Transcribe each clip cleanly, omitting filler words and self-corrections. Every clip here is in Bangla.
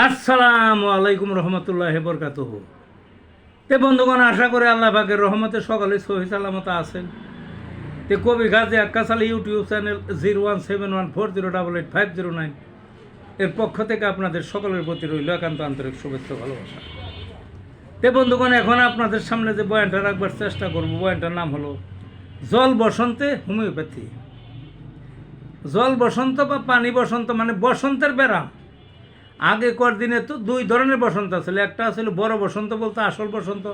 আসসালামু আলাইকুম রহমতুল্লাহ বরকাতুহ। তে বন্ধুগণ, আশা করে আল্লাহ পাকের রহমতে সকলে সহি সালামত আছেন। তে কবি গাজী আক্কাস আলী ইউটিউব চ্যানেল 017140885009 এর পক্ষ থেকে আপনাদের সকলের প্রতি রইল একান্ত আন্তরিক শুভেচ্ছা ভালোবাসা। তে বন্ধুগণ, এখন আপনাদের সামনে যে বয়ানটা রাখবার চেষ্টা করব, বয়ানটার নাম হলো জল বসন্তে হোমিওপ্যাথি। জল বসন্ত বা পানি বসন্ত মানে বসন্তের ব্যারাম। আগেকার দিনে তো দুই ধরনের বসন্ত ছিল। একটা ছিল বড় বসন্ত, বলতে আসল বসন্ত।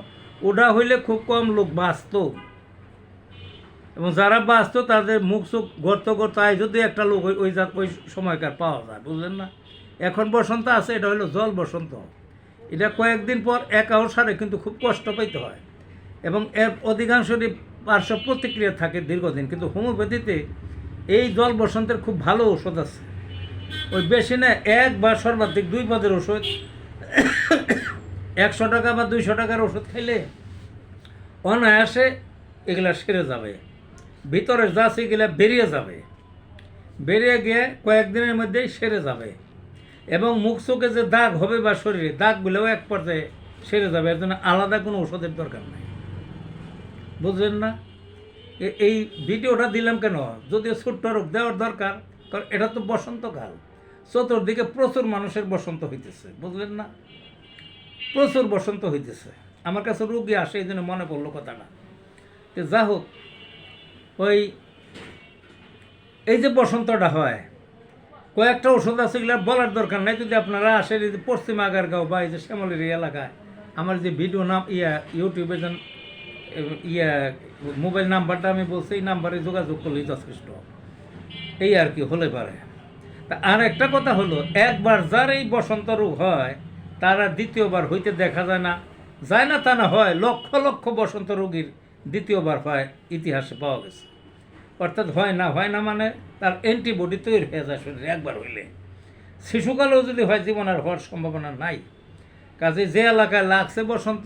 ওটা হইলে খুব কম লোক বাঁচত, এবং যারা বাঁচত তাদের মুখ চোখ গর্ত গর্ত আয় যদি একটা লোক ওই ওই সময়কার পাওয়া যায়, বুঝলেন না। এখন বসন্ত আছে, এটা হলো জল বসন্ত। এটা কয়েকদিন পর একাও সারে, কিন্তু খুব কষ্ট পাইতে হয়, এবং এর অধিকাংশই পার্শ্ব প্রতিক্রিয়া থাকে দীর্ঘদিন। কিন্তু হোমিওপ্যাথিতে এই জল বসন্তের খুব ভালো ওষুধ আছে। ওই বেশি না, এক বা সর্বাধিক 2 পদের ওষুধ, 100 টাকা বা 200 টাকার ওষুধ খাইলে অনায়াসে এগুলা সেরে যাবে। ভিতরে যা আছে এগুলা বেরিয়ে যাবে, বেরিয়ে গিয়ে কয়েকদিনের মধ্যেই সেরে যাবে। এবং মুখ চোখে যে দাগ হবে বা শরীরে দাগগুলোও এক পর্যায়ে সেরে যাবে। এর জন্য আলাদা কোনো ওষুধের দরকার নেই, বুঝলেন না। এই ভিডিওটা দিলাম কেন, যদিও ছোট্ট রোগ দেওয়ার দরকার, কারণ এটা তো বসন্তকাল। চতুর্দিকে প্রচুর মানুষের বসন্ত হইতেছে, বুঝলেন না, প্রচুর বসন্ত হইতেছে। আমার কাছে রোগী আসে, এই জন্য মনে পড়লো কথাটা। তো যা হোক, এই যে বসন্তটা হয়, কয়েকটা ওষুধ আছে, এগুলো বলার দরকার নাই। যদি আপনারা আসেন এই যে পশ্চিম আগারগাঁও বা এই যে শ্যামলের এলাকায়, আমার যে ভিডিও নাম ইউটিউবে যেন মোবাইল নাম্বারটা আমি বলছি, এই নাম্বারে যোগাযোগ করলেই যথেষ্ট। এই আর কি হলে পারে। তা আর একটা কথা হলো, একবার যার এই বসন্ত রোগ হয় তারা দ্বিতীয়বার হইতে দেখা যায় না। যায় না তা না, হয় লক্ষ লক্ষ বসন্ত রোগীর দ্বিতীয়বার হয়, ইতিহাসে পাওয়া গেছে। অর্থাৎ হয় না মানে তার অ্যান্টিবডি তৈরি হয়ে যায় শরীরে একবার হইলে। শিশুকালেও যদি হয়, জীবন আর হওয়ার সম্ভাবনা নাই। কাজে যে এলাকায় লাগছে বসন্ত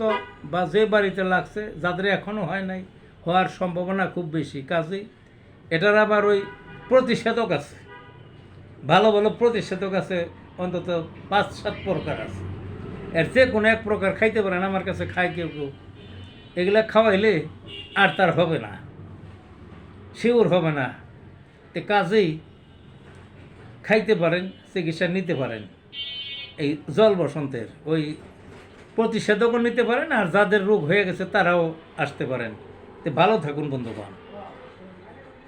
বা যে বাড়িতে লাগছে, যাদের এখনও হয় নাই, হওয়ার সম্ভাবনা খুব বেশি। কাজে এটার আবার ওই প্রতিষেধক আছে, ভালো ভালো প্রতিষেধক আছে, অন্তত 5-7 প্রকার আছে। এর যে কোনো এক প্রকার খাইতে পারেন। আমার কাছে খায় কেউ কেউ, এগুলা খাওয়াইলে আর তার হবে না, শিওর হবে না। এ কাজেই খাইতে পারেন, চিকিৎসা নিতে পারেন। এই জল বসন্তের ওই প্রতিষেধকও নিতে পারেন, আর যাদের রোগ হয়ে গেছে তারাও আসতে পারেন। তো ভালো থাকুন বন্ধুগণ।